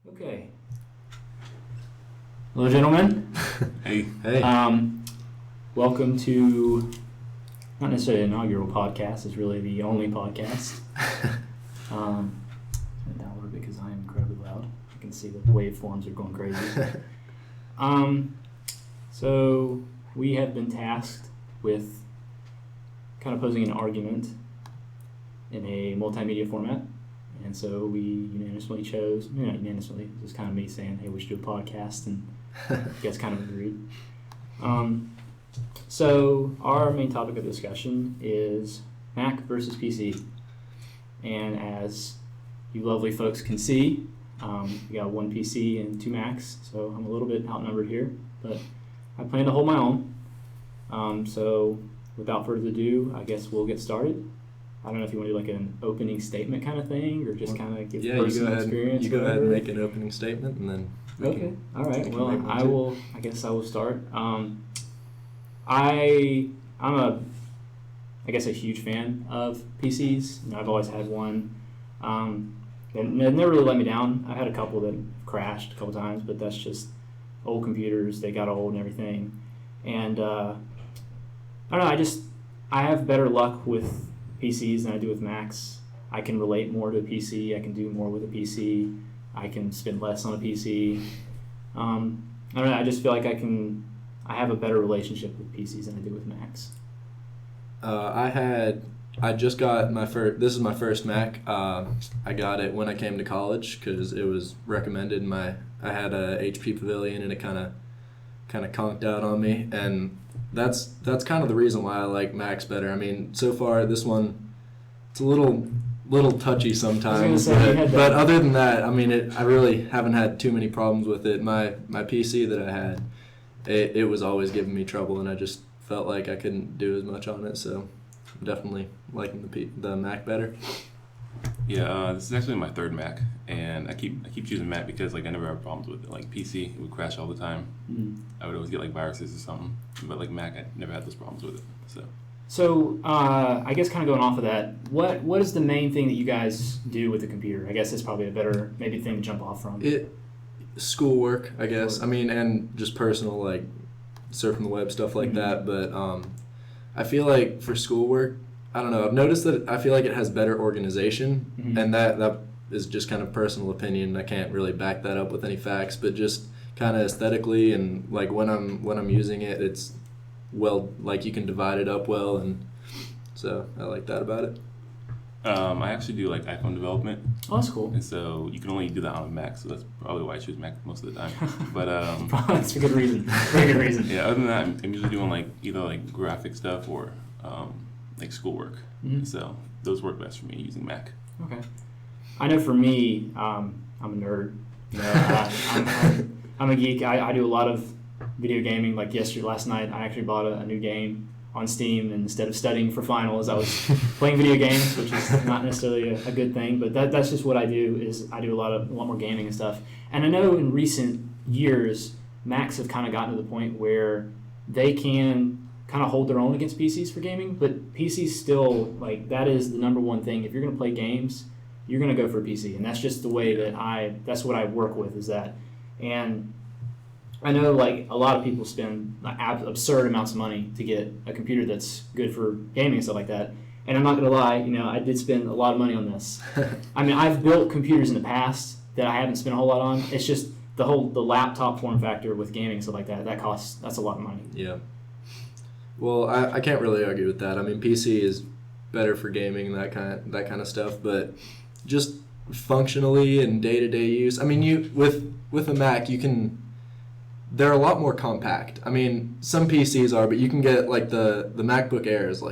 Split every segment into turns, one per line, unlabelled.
Okay. Hello, gentlemen.
Hey.
Welcome to not necessarily an inaugural podcast. It's really the only podcast. And download because I am incredibly loud. I can see the waveforms are going crazy. So we have been tasked with kind of posing an argument in a multimedia format. And so we unanimously chose, not unanimously, it was kind of me saying, hey, we should do a podcast, and you guys kind of agreed. So our main topic of discussion is Mac versus PC. And as you lovely folks can see, we got one PC and two Macs, so I'm a little bit outnumbered here, but I plan to hold my own. So without further ado, I guess we'll get started. I don't know if you want to do like an opening statement kind of thing, or just kind of give personal experience.
You go ahead and make an opening statement, and then
all right. Well, I guess I will start. I'm a huge fan of PCs. I've always had one. And it never really let me down. I had a couple that crashed a couple times, but that's just old computers. They got old and everything. And I don't know. I have better luck with PCs than I do with Macs. I can relate more to a PC. I can do more with a PC. I can spend less on a PC. I don't know. I just feel like I have a better relationship with PCs than I do with Macs.
I just got this is my first Mac. I got it when I came to college because it was recommended. I had a HP Pavilion, and it kind of conked out on me, and that's kind of the reason why I like Macs better. I mean, so far this one, it's a little touchy sometimes, but other than that, I mean, I really haven't had too many problems with it. My PC that I had, it was always giving me trouble, and I just felt like I couldn't do as much on it. So I'm definitely liking the Mac better.
Yeah, this is actually my third Mac, and I keep choosing Mac because I never have problems with it. Like PC, it would crash all the time. I would always get viruses or something, but Mac, I never had those problems with it.
So I guess kind of going off of that, what is the main thing that you guys do with the computer? I guess it's probably a better maybe thing to jump off from.
Schoolwork, I guess. I mean, and just personal surfing the web stuff like that. But I feel like for schoolwork, I don't know. I've noticed that I feel like it has better organization, and that is just kind of personal opinion. I can't really back that up with any facts, but just kind of aesthetically and when I'm using it, it's you can divide it up well, and so I like that about it.
I actually do iPhone development.
Oh, that's cool.
And so you can only do that on a Mac, so that's probably why I choose Mac most of the time. But
that's a good reason. Very good reason.
Yeah. Other than that, I'm usually doing either graphic stuff or schoolwork. So those work best for me using Mac.
Okay. I know for me, I'm a nerd. I'm a geek. I do a lot of video gaming. Like last night, I actually bought a new game on Steam, and instead of studying for finals, I was playing video games, which is not necessarily a good thing. But that's just what I do. Is I do a lot more gaming and stuff. And I know in recent years, Macs have kind of gotten to the point where they can kind of hold their own against PCs for gaming, but PCs still, that is the number one thing. If you're going to play games, you're going to go for a PC, and that's just the way that's what I work with, is that. And I know a lot of people spend absurd amounts of money to get a computer that's good for gaming and stuff like that, and I'm not going to lie, I did spend a lot of money on this. I mean, I've built computers in the past that I haven't spent a whole lot on. It's just the laptop form factor with gaming and stuff like that, that's a lot of money.
Yeah. Well, I can't really argue with that. I mean, PC is better for gaming and that kind of stuff, but just functionally and day-to-day use. I mean, with a Mac, they're a lot more compact. I mean, some PCs are, but you can get the MacBook Air is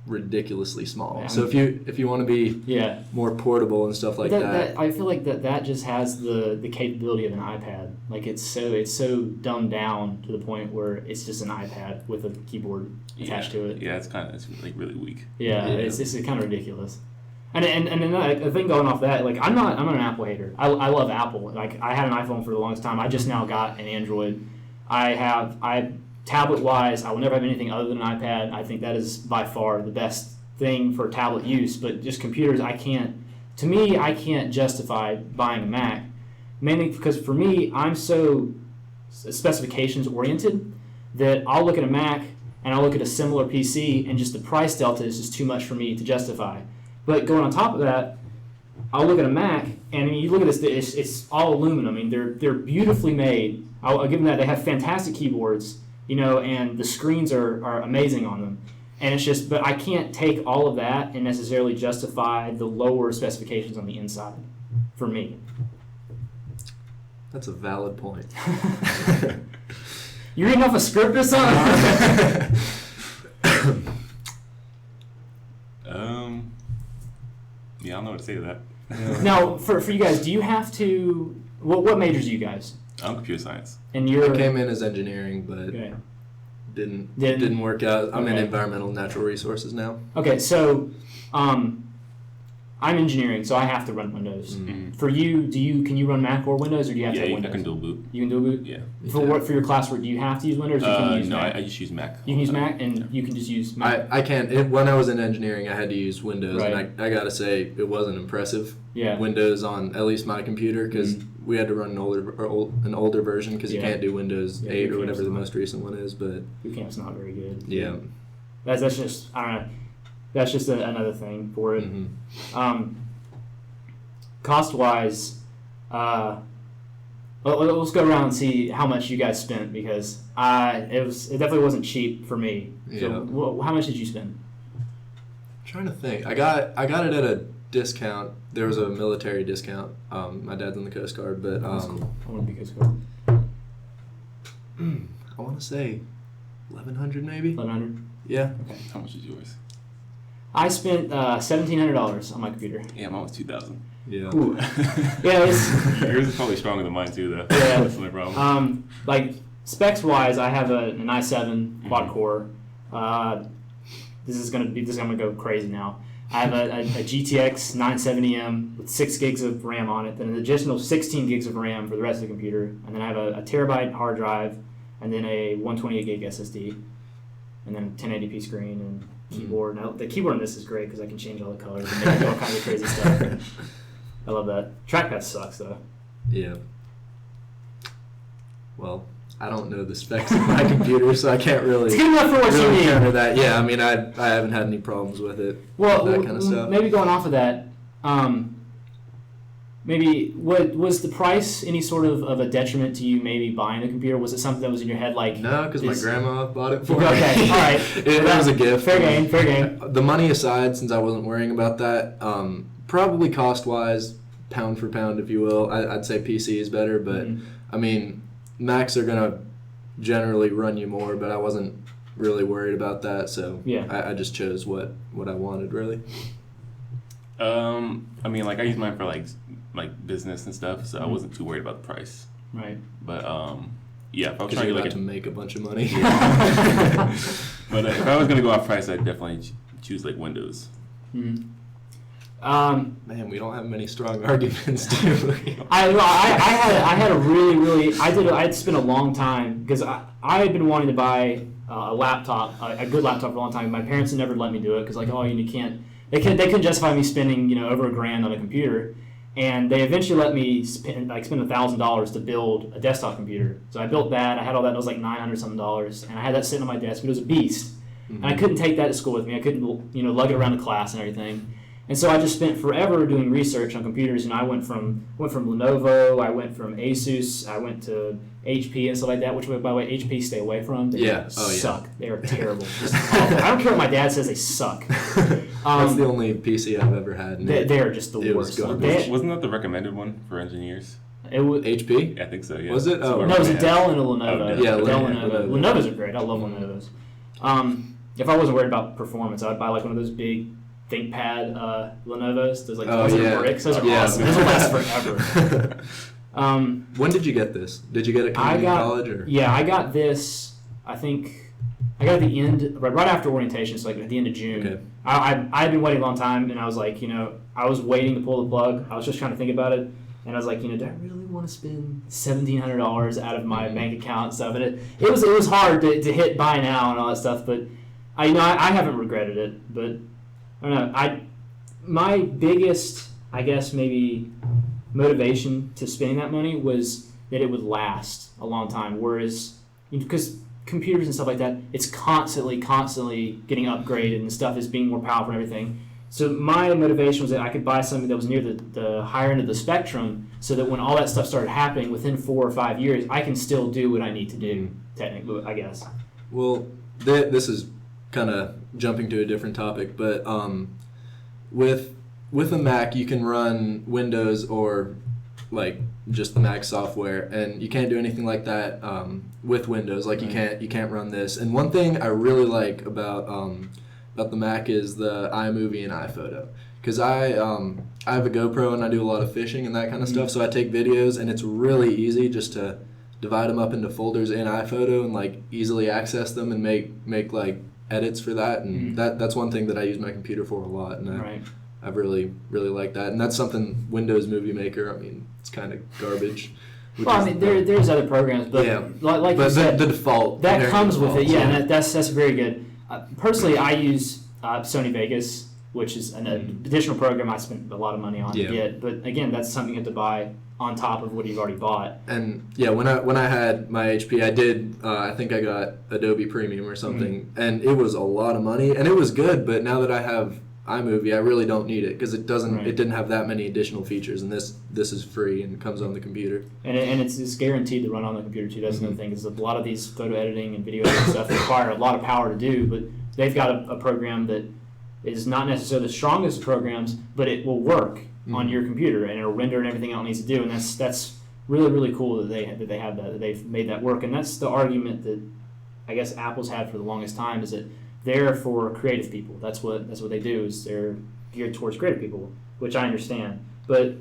ridiculously small. Yeah, so if you want to be more portable and stuff like that,
I feel like that just has the capability of an iPad. It's so dumbed down to the point where it's just an iPad with a keyboard attached to it.
Yeah, it's really weak.
Yeah, it's kind of ridiculous. And the thing going off that, I'm an Apple hater. I love Apple. I had an iPhone for the longest time. I just now got an Android. Tablet wise, I will never have anything other than an iPad. I think that is by far the best thing for tablet use. But just computers, I can't justify buying a Mac mainly because for me, I'm so specifications oriented that I'll look at a Mac and I'll look at a similar PC and just the price delta is just too much for me to justify. But going on top of that, I'll look at a Mac and I mean, you look at this, it's all aluminum. I mean, they're beautifully made. I'll give them that. They have fantastic keyboards, and the screens are amazing on them. And it's just, but I can't take all of that and necessarily justify the lower specifications on the inside for me.
That's a valid point.
You reading off a script or something?
Yeah, I don't know what to say to that.
Now, for you guys, do you have to? What majors do you guys?
I'm computer science.
And you're.
I came in as engineering, but
Okay.
didn't work out. I'm in
Okay.
environmental and natural resources now.
Okay, so, I'm engineering, so I have to run Windows.
Mm-hmm.
For you, can you run Mac or Windows, or do you have to have
I
Windows?
can dual boot.
You can dual boot.
Yeah.
For your classwork, do you have to use Windows, or can you use
No,
Mac?
I just use Mac.
You can use Mac, and
Yeah.
you can just use Mac.
I can't. When I was in engineering, I had to use Windows,
Right.
and I gotta say it wasn't impressive.
Yeah.
Windows on at least my computer because we had to run an older version because you
Yeah.
can't do Windows
Yeah,
8
your
or whatever
camp's
the
not.
most recent one is. But
Your camp's not very good.
yeah,
That's just I don't know. That's just another thing for it.
mm-hmm.
Cost wise, let's go around and see how much you guys spent because it definitely wasn't cheap for me.
Yeah.
So how much did you spend?
Trying to think. I got it at a discount. There was a military discount. My dad's in the Coast Guard, but
That's cool. I want to be good score.
I want to say 1,100 maybe.
1,100.
Yeah.
Okay.
How much is yours?
I spent $1,700 on my computer.
Yeah, mine was 2,000.
Yeah.
Ooh. Yeah,
Yours is probably stronger than mine too, though.
Yeah.
That's my problem.
Like specs wise, I have an i7 quad core. This is gonna go crazy now. I have a GTX 970M with 6 gigs of RAM on it, then an additional 16 gigs of RAM for the rest of the computer, and then I have a terabyte hard drive, and then a 128 gig SSD, and then 1080p screen and keyboard. Now the keyboard on this is great because I can change all the colors and make all kinds of crazy stuff. I love that. Trackpad sucks though.
Yeah. Well, I don't know the specs of my computer, so I can't really.
It's good enough for what you
really
need.
counter that. Yeah, I mean, I haven't had any problems with it.
Well,
that kind of stuff.
maybe going off of that, maybe was the price any sort of a detriment to you maybe buying a computer? Was it something that was in your head like?
No, because my grandma bought it for me.
Okay, all right.
it was a gift.
Fair game, fair game.
The money aside, since I wasn't worrying about that, probably cost-wise, pound for pound, if you will, I'd say PC is better. But I mean, Macs are gonna generally run you more, but I wasn't really worried about that, so
Yeah.
I just chose what I wanted really.
I mean, like I use mine for like business and stuff, so I wasn't too worried about the price.
Right.
But yeah, if I was
Because
trying
you're
to
about
like
to make a bunch of money.
but if I was gonna go off price, I'd definitely choose like Windows.
Man, we don't have many strong arguments, do we?
I had a really I'd spent a long time because I had been wanting to buy a laptop, a good laptop for a long time. My parents had never let me do it because like, oh, you can't. They couldn't justify me spending over $1,000 on a computer, and they eventually let me spend $1,000 to build a desktop computer. So I built that. I had all that. It was like $900 something, and I had that sitting on my desk. But it was a beast, and I couldn't take that to school with me. I couldn't lug it around to class and everything. And so I just spent forever doing research on computers, and I went from Lenovo, I went from Asus, I went to HP and stuff like that, which, by the way, HP stay away from. They suck. They are terrible. Just awful. I don't care what my dad says, they suck.
That's the only PC I've ever had. And
they're just the
it was
worst.
garbage.
Wasn't that the recommended one for engineers?
It was,
HP?
Yeah, I think so. Yeah.
Was it? Oh.
no, it was a Dell and a Lenovo.
Oh,
yeah,
Dell
Lenovo.
Lenovo's are great. I love Lenovo's. If I wasn't worried about performance, I would buy like one of those big ThinkPad Lenovo's. Those like bricks. Those are awesome. Those will last forever.
When did you get this? Did you get it coming in college? Or?
Yeah, I got this. I think I got it at the end, right after orientation, so like at the end of June.
Okay.
I'd been waiting a long time, and I was like, I was waiting to pull the plug. I was just trying to think about it, and I was like, do I really want to spend $1,700 out of my bank account and stuff? And it was hard to hit buy now and all that stuff, but I haven't regretted it. But I don't know. My biggest, I guess maybe motivation to spending that money was that it would last a long time. Whereas, because computers and stuff like that, it's constantly getting upgraded and stuff is being more powerful and everything. So my motivation was that I could buy something that was near the higher end of the spectrum, so that when all that stuff started happening within 4 or 5 years, I can still do what I need to do, technically, I guess.
Well, this is kind of jumping to a different topic, but with a Mac, you can run Windows or like just the Mac software, and you can't do anything like that with Windows. Like you can't run this. And one thing I really like about the Mac is the iMovie and iPhoto, because I have a GoPro and I do a lot of fishing and that kind of stuff. So I take videos, and it's really easy just to divide them up into folders in iPhoto and like easily access them and make like edits for that. And that's one thing that I use my computer for a lot, and I've really liked that. And that's something Windows Movie Maker, I mean, it's kind of garbage.
Well, I mean, there's other programs, but like you said,
the default
that comes with it. Yeah, and that's very good. Personally, I use Sony Vegas, which is an additional program I spent a lot of money on to get. But again, that's something you have to buy on top of what you've already bought.
And yeah, when I had my HP, I did. I think I got Adobe Premium or something, and it was a lot of money, and it was good. But now that I have iMovie, I really don't need it, because it didn't have that many additional features, and this is free and comes on the computer. And
it's guaranteed to run on the computer too. That's another thing, is a lot of these photo editing and video editing stuff require a lot of power to do, but they've got a program that is not necessarily the strongest of programs, but it will work on your computer, and it'll render and everything else it needs to do. And that's really, really cool that they have that they've made that work. And that's the argument that I guess Apple's had for the longest time, is that they're for creative people. That's what they do, is they're geared towards creative people, which I understand. But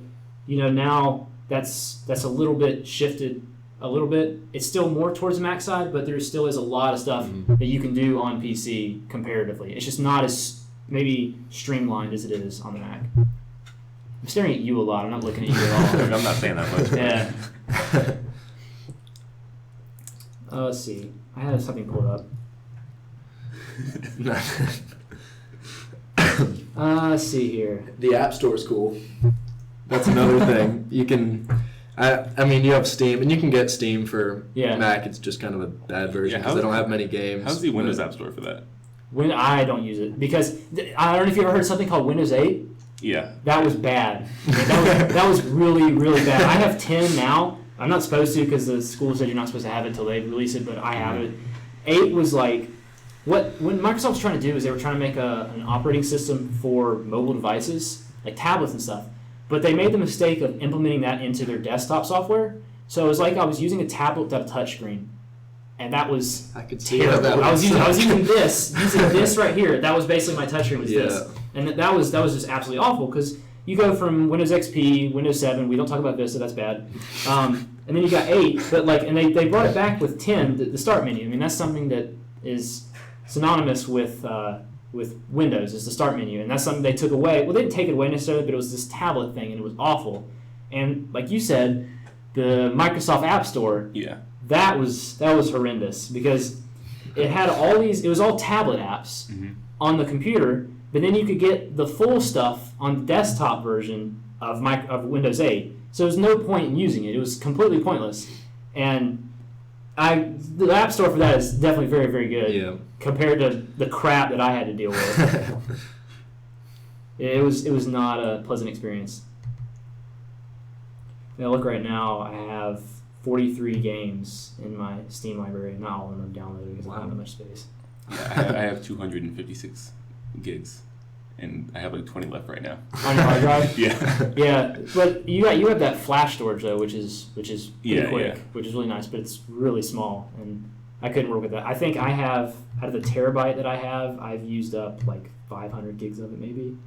now that's a little bit shifted a little bit. It's still more towards the Mac side, but there still is a lot of stuff that you can do on PC comparatively. It's just not as maybe streamlined as it is on the Mac. I'm staring at you a lot. I'm not looking at you at all.
I'm not saying that much.
Yeah. Let's see. I had something pulled up. Let's see here.
The App Store is cool. That's another thing. You can, I mean, you have Steam, and you can get Steam for Mac. It's just kind of a bad version because they don't have many games.
How's the Windows App Store for that?
I don't use it because I don't know if you ever heard something called Windows 8.
Yeah.
That was bad. That was really, really bad. I have 10 now. I'm not supposed to because the school said you're not supposed to have it until they release it, but I have it. 8 was like, what Microsoft was trying to do is they were trying to make an operating system for mobile devices, like tablets and stuff, but they made the mistake of implementing that into their desktop software. So it was like I was using a tablet without a touchscreen. And that was terrible. I was using this right here. That was basically my touchscreen was this. And that was just absolutely awful because you go from Windows XP, Windows 7. We don't talk about Vista. That's bad. And then you got 8. But and they brought it back with 10, the start menu. I mean, that's something that is synonymous with Windows is the start menu, and that's something they took away. Well, they didn't take it away necessarily, but it was this tablet thing, and it was awful. And like you said, the Microsoft App Store.
Yeah.
That was horrendous because it had it was all tablet apps on the computer, but then you could get the full stuff on the desktop version of Windows 8. So there was no point in using it. It was completely pointless. And the App Store for that is definitely very, very good compared to the crap that I had to deal with. It was not a pleasant experience. Now look right now, I have 43 games in my Steam library. Not all of them are downloaded because I don't have that much space.
Yeah, I have 256 gigs, and I have like 20 left right now.
On your hard drive?
Yeah.
Yeah, but you have that flash storage though, which is pretty quick, which is really nice, but it's really small, and I couldn't work with that. I think I have, out of the terabyte that I have, I've used up like 500 gigs of it maybe.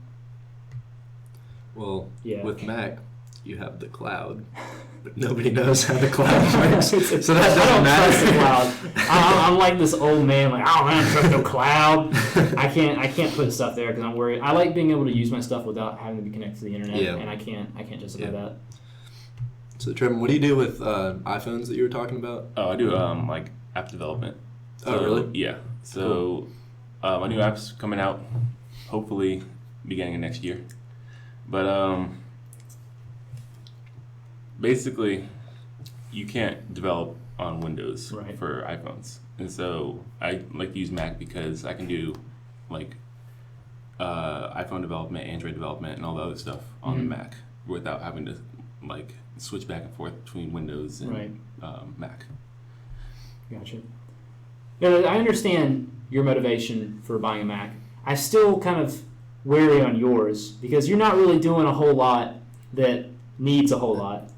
Well, with Mac, you have the cloud, but nobody knows how the cloud works. So that doesn't matter.
Trust the cloud. I'm like this old man, like, oh, I don't trust no cloud. I can't put stuff there because I'm worried. I like being able to use my stuff without having to be connected to the internet, and I can't justify that.
So, Treven, what do you do with iPhones that you were talking about?
Oh, I do like app development.
Oh, really?
Yeah. So, my new app's coming out, hopefully beginning of next year. But basically, you can't develop on Windows
Right.
for iPhones, and so I like to use Mac because I can do like iPhone development, Android development, and all the other stuff on the Mac without having to like switch back and forth between Windows and Mac.
Gotcha. Yeah, I understand your motivation for buying a Mac. I'm still kind of wary on yours because you're not really doing a whole lot that needs a whole lot.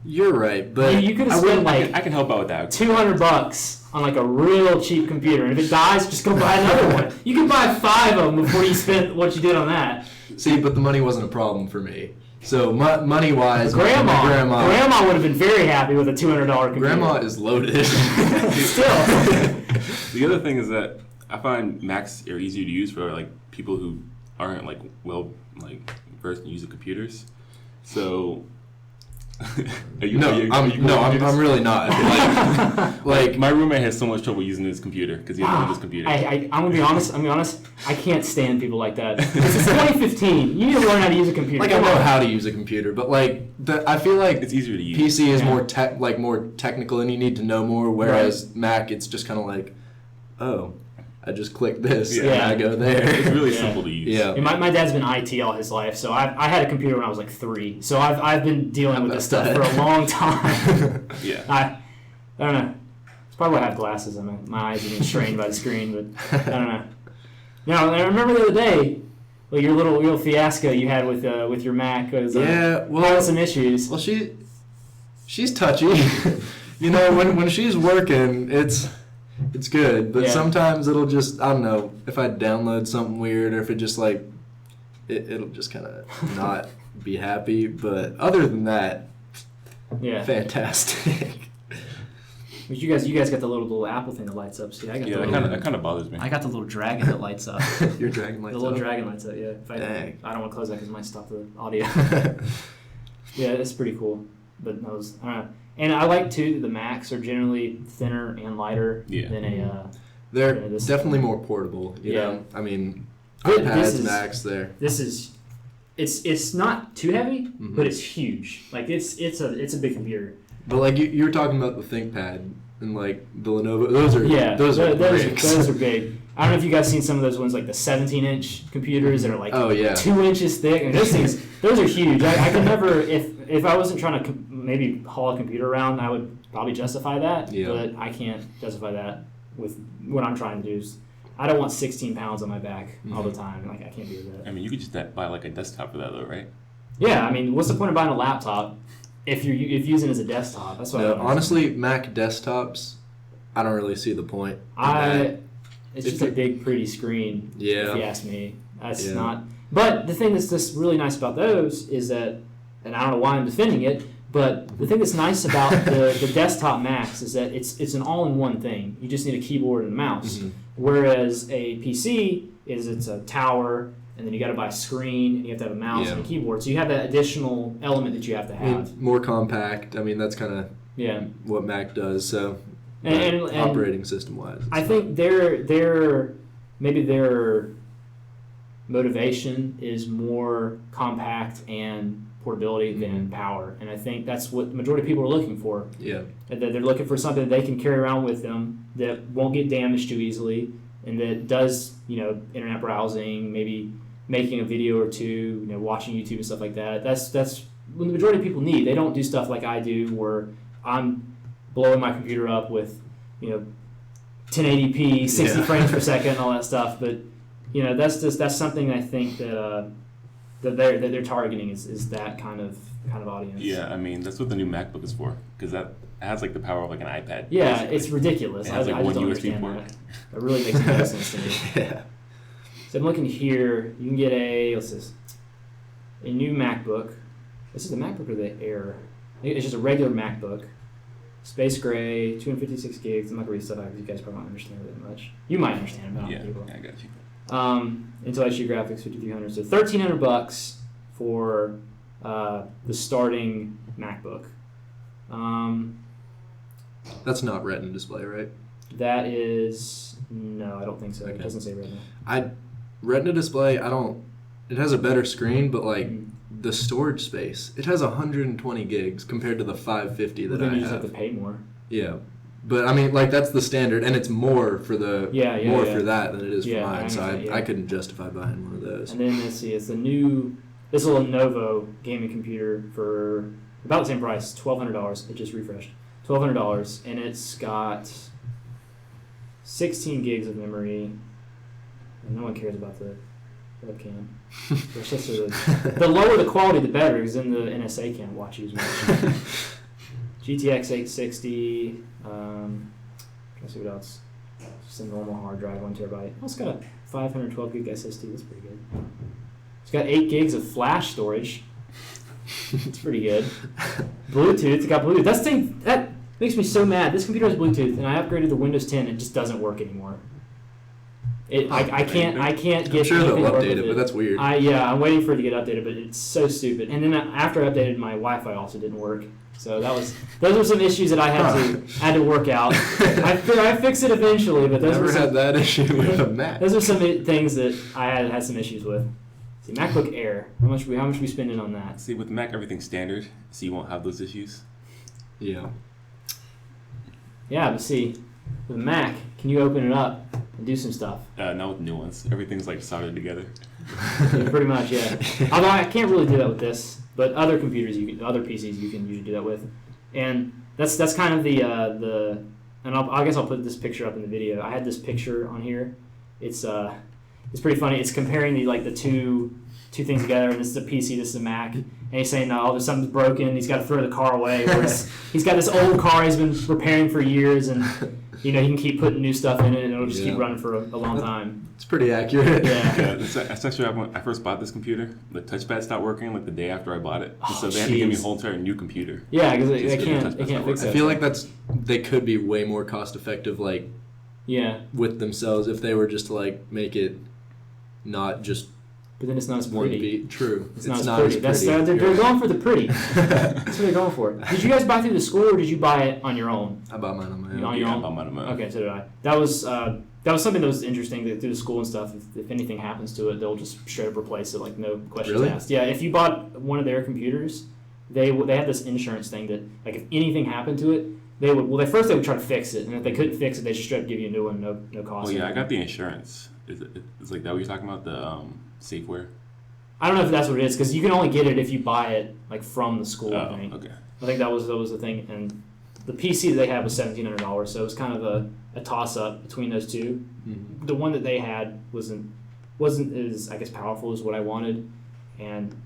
You're right, but
You could have spent like
I can help out with that.
$200 on like a real cheap computer, and if it dies, just go buy another one. You can buy 5 of them before you spend what you did on that.
see, but the money wasn't a problem for me. So money-wise,
Grandma would have been very happy with a $200 computer.
Grandma is loaded.
Still.
The other thing is that I find Macs are easier to use for like people who aren't like versed in using computers. So
I'm really not.
Like my roommate has so much trouble using his computer because he has a Windows computer.
I'm gonna be honest. I can't stand people like that. It's 2015. You need to learn how to use a computer.
Like I know how to use a computer, but like I feel like
it's easier to use.
PC is more technical, and you need to know more. Whereas Mac, it's just kind of like, oh, I just click this and I go there.
It's really simple to use.
Yeah.
And my dad's been IT all his life, so I had a computer when I was like 3. So I've been dealing with this stuff for a long time.
Yeah.
I don't know. It's probably why I have glasses. My eyes are being strained by the screen, but I don't know. Now, I remember the other day, like your little fiasco you had with your Mac was having some issues.
Well, she's touchy. You know, when she's working, it's good, but sometimes it'll just, I don't know, if I download something weird or if it just like, it'll just kind of not be happy, but other than that, fantastic.
But you guys got the little Apple thing that lights up. See, I got
that kind of bothers me.
I got the little dragon that lights up.
Your dragon lights up?
The little dragon lights up, yeah.
Dang.
I don't want to close that because it might stop the audio. Yeah, it's pretty cool. But I don't know. And I like, too, the Macs are generally thinner and lighter than a...
They're definitely more portable, you know? I mean, iPads, Macs,
it's not too heavy, but it's huge. Like, it's a big computer.
But, like, you were talking about the ThinkPad and, like, the Lenovo. Those are
big. I don't know if you guys seen some of those ones, like the 17-inch computers that are like 2 inches thick. And those are huge. I could never, if I wasn't trying to maybe haul a computer around, I would probably justify that. Yeah. But I can't justify that with what I'm trying to do. I don't want 16 pounds on my back all the time. Like, I can't do that.
I mean, you could just buy like a desktop for that, though, right?
Yeah, I mean, what's the point of buying a laptop if you're using it as a desktop? That's what.
Honestly, Mac desktops, I don't really see the point.
It's just a big, pretty screen.
Yeah.
If you ask me, that's not. But the thing that's just really nice about those is that, and I don't know why I'm defending it, but the thing that's nice about the desktop Macs is that it's an all-in-one thing. You just need a keyboard and a mouse. Whereas a PC it's a tower, and then you got to buy a screen, and you have to have a mouse and a keyboard. So you have that additional element that you have to have.
More compact. I mean, that's kind of what Mac does. So. And operating system wise,
I think their motivation is more compact and portability than power, and I think that's what the majority of people are looking for.
Yeah,
that they're looking for something that they can carry around with them that won't get damaged too easily, and that does internet browsing, maybe making a video or two, watching YouTube and stuff like that. That's what the majority of people need. They don't do stuff like I do, where I'm blowing my computer up with 1080p 60 frames per second and all that stuff, but that's something I think that they're targeting is that kind of audience.
Yeah, I mean that's what the new MacBook is for, because that has like the power of like an iPad.
Yeah, basically. It's ridiculous.
It has like one USB port.
That really makes no sense to me.
Yeah.
So I'm looking here. You can get a new MacBook. This is the MacBook or the Air? It's just a regular MacBook. Space gray, 256 gigs. I'm not going to read stuff out because you guys probably don't understand it that much. You might understand it, but
I got you.
Intel HD graphics, 5300. So $1,300 for the starting MacBook.
That's not Retina display, right?
That is no, I don't think so.
Okay.
It doesn't say Retina.
Retina display. It has a better screen, but like the storage space. It has 120 gigs compared to the 550 that
then
I
you just
have.
have to pay more.
Yeah. But I mean, like, that's the standard, and it's more for the for that than it is for mine. So I couldn't justify buying one of those.
And then let's see, it's a new, this little Lenovo gaming computer for about the same price, $1,200. It just refreshed, $1,200, and it's got 16 gigs of memory. And no one cares about the webcam. It's just the lower the quality, the better, because then the NSA can't watch you as much. GTX 860. Let's see what else. Just a normal hard drive, 1 terabyte. Oh, it's got a 512 gig SSD. That's pretty good. It's got 8 gigs of flash storage. It's pretty good. Bluetooth. It's got Bluetooth. That makes me so mad. This computer has Bluetooth, and I upgraded to Windows 10. It just doesn't work anymore. I can't get.
I'm sure they'll
anything to work
update
with
it, but that's weird.
I'm waiting for it to get updated, but it's so stupid. And then after I updated, my Wi-Fi also didn't work. So those were some issues that I had to work out. I fixed it eventually, but those
Never had that issue with a Mac.
Those are some things that I had some issues with. See, MacBook Air. How much we spending on that?
See, with the Mac, everything's standard, so you won't have those issues.
Yeah.
Yeah, but see, with Mac, can you open it up and do some stuff?
Not with new ones. Everything's like soldered together.
Yeah, pretty much, yeah. Although I can't really do that with this, but other computers, other PCs, you can usually do that with, and that's kind of the and I guess I'll put this picture up in the video. I had this picture on here. It's pretty funny. It's comparing the two things together, and this is a PC, this is a Mac, and he's saying, no, something's broken. He's got to throw the car away. Whereas he's got this old car he's been repairing for years, and he can keep putting new stuff in it, and it'll just keep running for a long time.
It's pretty accurate.
Yeah.
That's actually when I first bought this computer. The touchpad stopped working like the day after I bought it, so they had to
jeez.
give me a whole entire new computer.
Yeah, because they can't fix that.
I feel like they could be way more cost effective, with themselves if they were just to make it not just.
But then it's not as
one
pretty.
beat. True.
It's not as pretty. They're going for the pretty. That's what they're going for. Did you guys buy through the school, or did you buy it on your own?
I bought mine on my own.
On your own?
I bought mine on my own.
Okay, so did I. That was something that was interesting that through the school and stuff. If anything happens to it, they'll just straight up replace it, no questions asked. Yeah, if you bought one of their computers, they had this insurance thing that if anything happened to it, they would try to fix it, and if they couldn't fix it, they just straight up give you a new one, no cost.
Oh yeah, I got the insurance. It's like that what you're talking about, the Safeware?
I don't know if that's what it is, because you can only get it if you buy it from the school.
Oh,
I think.
okay.
I think that was the thing, and the PC that they had was $1,700, so it was kind of a toss up between those two.
Mm-hmm.
The one that they had wasn't as powerful as what I wanted, and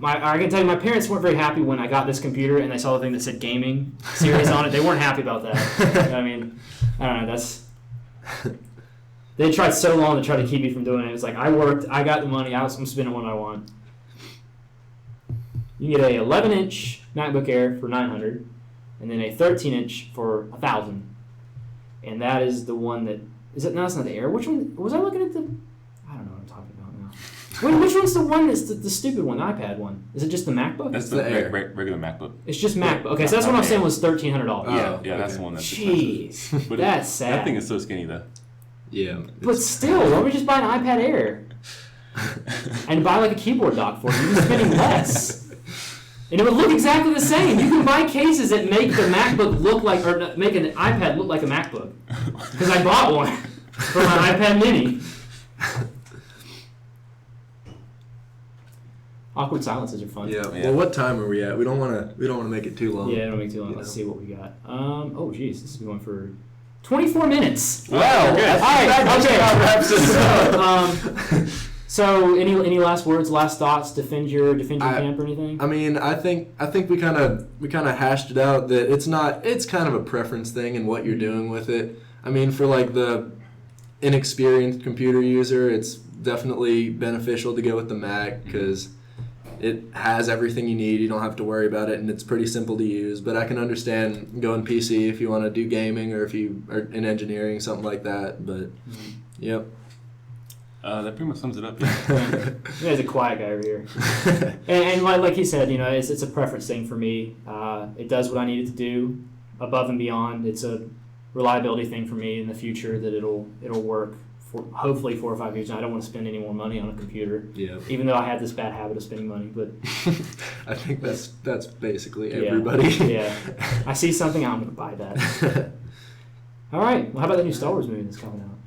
I can tell you my parents weren't very happy when I got this computer and they saw the thing that said gaming series on it. They weren't happy about that. I mean, I don't know. They tried so long to try to keep me from doing it. It's I worked, I got the money, I'm spending what I want. You can get a 11-inch MacBook Air for $900, and then a 13-inch for $1,000. And that is the one that is it? No, it's not the Air. Which one was I looking at? I don't know what I'm talking about now. Which one's the one that's the stupid one, the iPad one? Is it just the MacBook?
That's the
Air.
Regular MacBook.
It's just MacBook. Okay, so that's what I'm saying was $1,300.
Yeah, that's the one that's
Jeez,
expensive. But
that's sad.
That thing is so skinny though.
Yeah.
But still, why don't we just buy an iPad Air and buy a keyboard dock for it? You'd be spending less. And it would look exactly the same. You can buy cases that make the MacBook look or make an iPad look like a MacBook. Because I bought one for my iPad Mini. Awkward silences are fun.
Yeah. Well, what time are we at? We don't want to make it too long.
Yeah, don't make it too long. Let's see what we got. Oh, geez, this is going for 24 minutes.
Wow.
Good.
All right. Okay.
Wraps this up.
So, any last words, last thoughts? Defend your camp or anything?
I mean, I think we kind of hashed it out that it's kind of a preference thing in what you're doing with it. I mean, for the inexperienced computer user, it's definitely beneficial to go with the Mac because it has everything you need. You don't have to worry about it, and it's pretty simple to use. But I can understand going PC if you want to do gaming or if you are in engineering, something like that. But yep.
That pretty much sums it up. Yeah.
There's a quiet guy over here. and like he said, it's a preference thing for me. It does what I need it to do, above and beyond. It's a reliability thing for me in the future that it'll work for hopefully 4 or 5 years, and I don't want to spend any more money on a computer.
Yeah.
Even though I have this bad habit of spending money, but
I think that's basically
yeah,
everybody.
Yeah. I see something, I'm going to buy that. All right. Well, how about the new Star Wars movie that's coming out?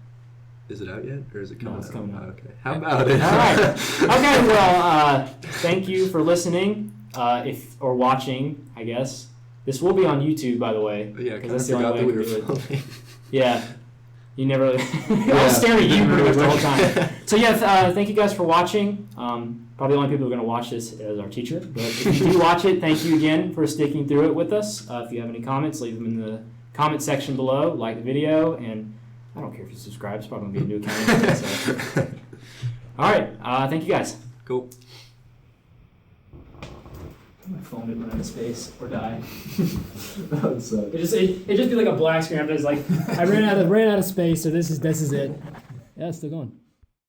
Is it out yet, or is it coming out?
No, it's coming out.
Okay. How about it?
All right. Okay. Well, thank you for listening, or watching, I guess. This will be on YouTube, by the way.
Yeah,
because that's the only way I can do it.
filming.
Yeah. You never really. I was staring at you pretty much the whole time. So yeah, thank you guys for watching. Probably the only people who are going to watch this is our teacher. But if you do watch it, thank you again for sticking through it with us. If you have any comments, leave them in the comment section below. Like the video, and I don't care if you subscribe. It's probably going to be a new account. So. All right. Thank you guys.
Cool.
My phone didn't run out of space or die.
That would suck.
It just be like a black screen. I was like, I ran out of space, so this is it. Yeah, it's still going.